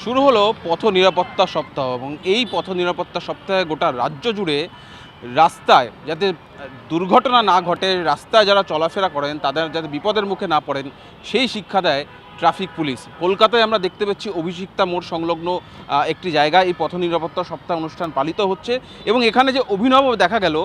শুরু হলো পথ নিরাপত্তা সপ্তাহ এবং এই পথ নিরাপত্তা সপ্তাহে গোটা রাজ্য জুড়ে রাস্তায় যাতে দুর্ঘটনা না ঘটে, রাস্তায় যারা চলাফেরা করেন তাদের যাতে বিপদের মুখে না পড়েন সেই শিক্ষা দেয় ট্রাফিক পুলিশ। কলকাতায় আমরা দেখতে পাচ্ছি অভিষিক্তা মোড় সংলগ্ন একটি জায়গায় এই পথ নিরাপত্তা সপ্তাহ অনুষ্ঠান পালিত হচ্ছে এবং এখানে যে অভিনব দেখা গেল,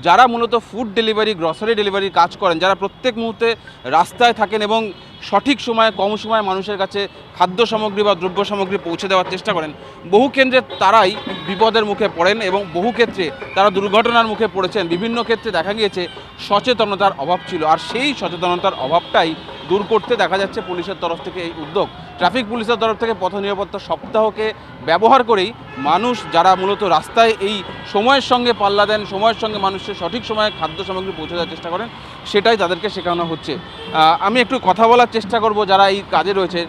যারা মূলত ফুড ডেলিভারি, গ্রসারি ডেলিভারি কাজ করেন, যারা প্রত্যেক মুহূর্তে রাস্তায় থাকেন এবং সঠিক সময়ে কম সময়ে মানুষের কাছে খাদ্য সামগ্রী বা দ্রব্য সামগ্রী পৌঁছে দেওয়ার চেষ্টা করেন, বহু কেন্দ্রে তারাই বিপদের মুখে পড়েন এবং বহু ক্ষেত্রে তারা দুর্ঘটনার মুখে পড়েছেন। বিভিন্ন ক্ষেত্রে দেখা গিয়েছে সচেতনতার অভাব ছিল, আর সেই সচেতনতার অভাবটাই দূর করতে দেখা যাচ্ছে পুলিশের তরফ থেকে এই উদ্যোগ। ট্রাফিক পুলিশের তরফ থেকে পথ নিরাপত্তা সপ্তাহকে ব্যবহার করেই মানুষ যারা মূলত রাস্তায় এই সময়ের সঙ্গে পাল্লা দেন, সময়ের সঙ্গে মানুষের সঠিক সময়ে খাদ্য সামগ্রী পৌঁছে দেওয়ার চেষ্টা করেন, সেটাই তাদেরকে শেখানো হচ্ছে। আমি একটু কথা বলার চেষ্টা করব যারা এই কাজে রয়েছে।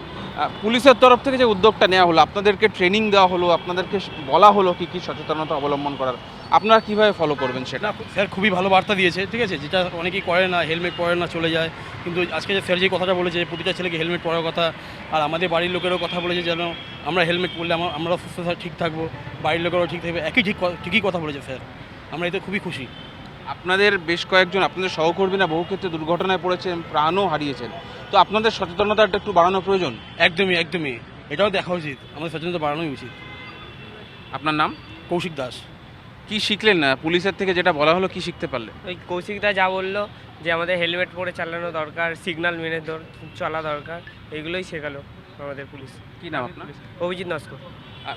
পুলিশের তরফ থেকে যে উদ্যোগটা নেওয়া হলো, আপনাদেরকে ট্রেনিং দেওয়া হলো, আপনাদেরকে বলা হলো কী কী সচেতনতা অবলম্বন করার, আপনারা কীভাবে ফলো করবেন সেটা? স্যার খুবই ভালো বার্তা দিয়েছে, ঠিক আছে, যেটা অনেকেই করে না, হেলমেট পরে না চলে যায়। কিন্তু আজকে যে স্যার যে কথাটা বলেছে, প্রতিটা ছেলেকে হেলমেট পরার কথা, আর আমাদের বাড়ির লোকেরও কথা বলেছে যেন আমরা হেলমেট পরলে আমরাও সুস্থ ঠিক থাকবো, বাড়ির লোকেরও ঠিক থাকবে, ঠিকই কথা বলেছে স্যার। আমরা এতে খুবই খুশি। আপনাদের বেশ কয়েকজন আপনাদের সহকর্মীরা বহু ক্ষেত্রে দুর্ঘটনায় পড়েছেন, প্রাণও হারিয়েছেন, তো আপনাদের সচেতনতাটা একটু বাড়ানো প্রয়োজন। একদমই এটাও দেখা উচিত, আমাদের সচেতনতা বাড়ানোই উচিত। আপনার নাম? কৌশিক দাস। কি শিখলেন না পুলিশের থেকে, যেটা বলা হলো কি শিখতে পারলে? ওই কৌশিকদা যা বললো যে আমাদের হেলমেট পরে চালানো দরকার, সিগন্যাল মেনে চলা দরকার, এগুলোই শেখালো আমাদের পুলিশ। কি নাম আপনার? অভিজিৎ নস্কর।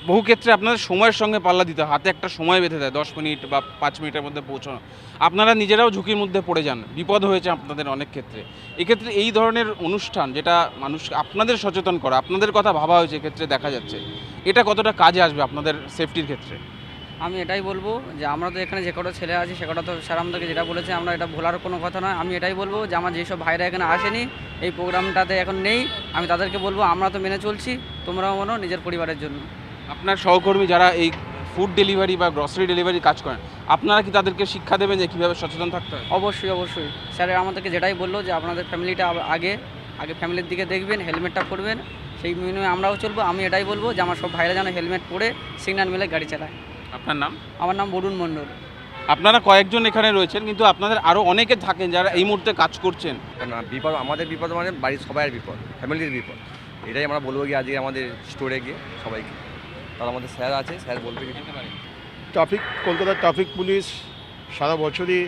বহু ক্ষেত্রে আপনাদের সময়ের সঙ্গে পাল্লা দিতে হয়, হাতে একটা সময় বেঁধে দেয় 10 মিনিট বা 5 মিনিটের মধ্যে পৌঁছানো। আপনারা নিজেরাও ঝুঁকির মধ্যে পড়ে যান, বিপদ হয়েছে আপনাদের অনেক ক্ষেত্রে। এক্ষেত্রে এই ধরনের অনুষ্ঠান যেটা মানুষ আপনাদের সচেতন করা, আপনাদের কথা ভাবা হয়েছে, এক্ষেত্রে দেখা যাচ্ছে এটা কতটা কাজে আসবে আপনাদের সেফটির ক্ষেত্রে? আমি এটাই বলবো যে আমরা তো এখানে যে কটা ছেলে আছি সে কটা তো স্যার আমাদেরকে যেটা বলেছে আমরা এটা ভোলার কোনো কথা নয়। আমি এটাই বলবো যে আমার যেসব ভাইরা এখানে আসেনি, এই প্রোগ্রামটাতে এখন নেই, আমি তাদেরকে বলবো আমরা তো মেনে চলছি, তোমরাও মানো নিজের পরিবারের জন্য। আপনার সহকর্মী যারা এই ফুড ডেলিভারি বা গ্রসারি ডেলিভারি কাজ করেন, আপনারা কি তাদেরকে শিক্ষা দেবেন যে কীভাবে সচেতন থাকতে হয়? অবশ্যই স্যার আমাদেরকে যেটাই বললো যে আপনাদের ফ্যামিলিটা আগে ফ্যামিলির দিকে দেখবেন, হেলমেটটা পরবেন, সেই মিনিমামে আমরাও চলবো। আমি এটাই বলবো যে আমার সব ভাইরা যেন হেলমেট পরে সিগন্যাল মেলে গাড়ি চালায়। আপনার নাম? আমার নাম বরুণ মণ্ডল। আপনারা কয়েকজন এখানে রয়েছেন, কিন্তু আপনাদের আরও অনেকে থাকেন যারা এই মুহূর্তে কাজ করছেন। না, বিপদ আমাদের বিপদ মানে বাড়ির সবাইয়ের বিপদ, ফ্যামিলির বিপদ। এটাই আমরা বলবো গিয়ে আজকে আমাদের স্টোরে গিয়ে সবাইকে, তার আমাদের স্যার আছে, স্যার বলবে কিছু। কলকাতার ট্রাফিক পুলিশ সারা বছরই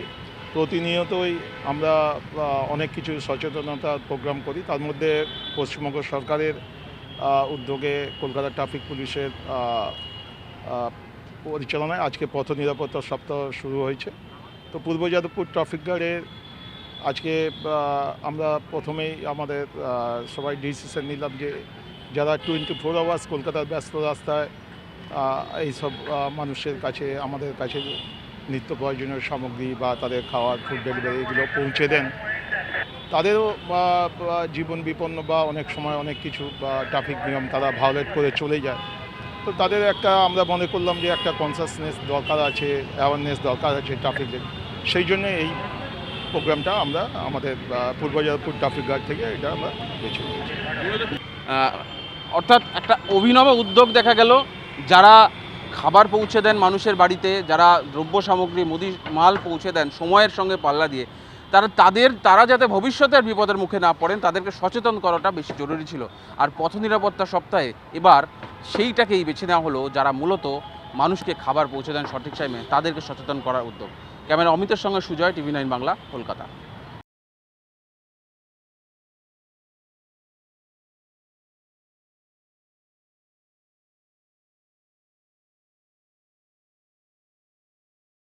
প্রতিনিয়তই আমরা অনেক কিছু সচেতনতা প্রোগ্রাম করি। তার মধ্যে পশ্চিমবঙ্গ সরকারের উদ্যোগে কলকাতা ট্রাফিক পুলিশের পরিচালনায় আজকে পথ নিরাপত্তা সপ্তাহ শুরু হয়েছে। তো পূর্ব যাদবপুর ট্রাফিক গার্ডের আজকে আমরা প্রথমেই আমাদের সবাই ডিসিশন নিলাম যে যারা 24 আওয়ার্স কলকাতার ব্যস্ত রাস্তায় এইসব মানুষের কাছে, আমাদের কাছে নিত্য প্রয়োজনীয় সামগ্রী বা তাদের খাওয়ার ফুড ডেলিভারি এগুলো পৌঁছে দেন, তাদেরও জীবন বিপন্ন বা অনেক সময় অনেক কিছু বা ট্রাফিক নিয়ম তারা ভায়োলেট করে চলে যায়। তো তাদের একটা আমরা মনে করলাম যে একটা কনসাসনেস দরকার আছে, অ্যাওয়ারনেস দরকার আছে ট্রাফিকের। সেই জন্য এই প্রোগ্রামটা আমরা আমাদের পূর্ব যাদবপুর ট্রাফিক গার্ড থেকে এটা আমরা বেছে নিয়েছি। অর্থাৎ একটা অভিনব উদ্যোগ দেখা গেল, যারা খাবার পৌঁছে দেন মানুষের বাড়িতে, যারা দ্রব্য সামগ্রী মুদি মাল পৌঁছে দেন সময়ের সঙ্গে পাল্লা দিয়ে, তারা যাতে ভবিষ্যতে আর বিপদের মুখে না পড়েন তাদেরকে সচেতন করাটা বেশি জরুরি ছিল। আর পথ নিরাপত্তা সপ্তাহে এবার সেইটাকেই বেছে নেওয়া হলো, যারা মূলত মানুষকে খাবার পৌঁছে দেন সঠিক টাইমে, তাদেরকে সচেতন করার উদ্যোগ। ক্যামেরা অমিতের সঙ্গে সুজয়, TV9 বাংলা, কলকাতা।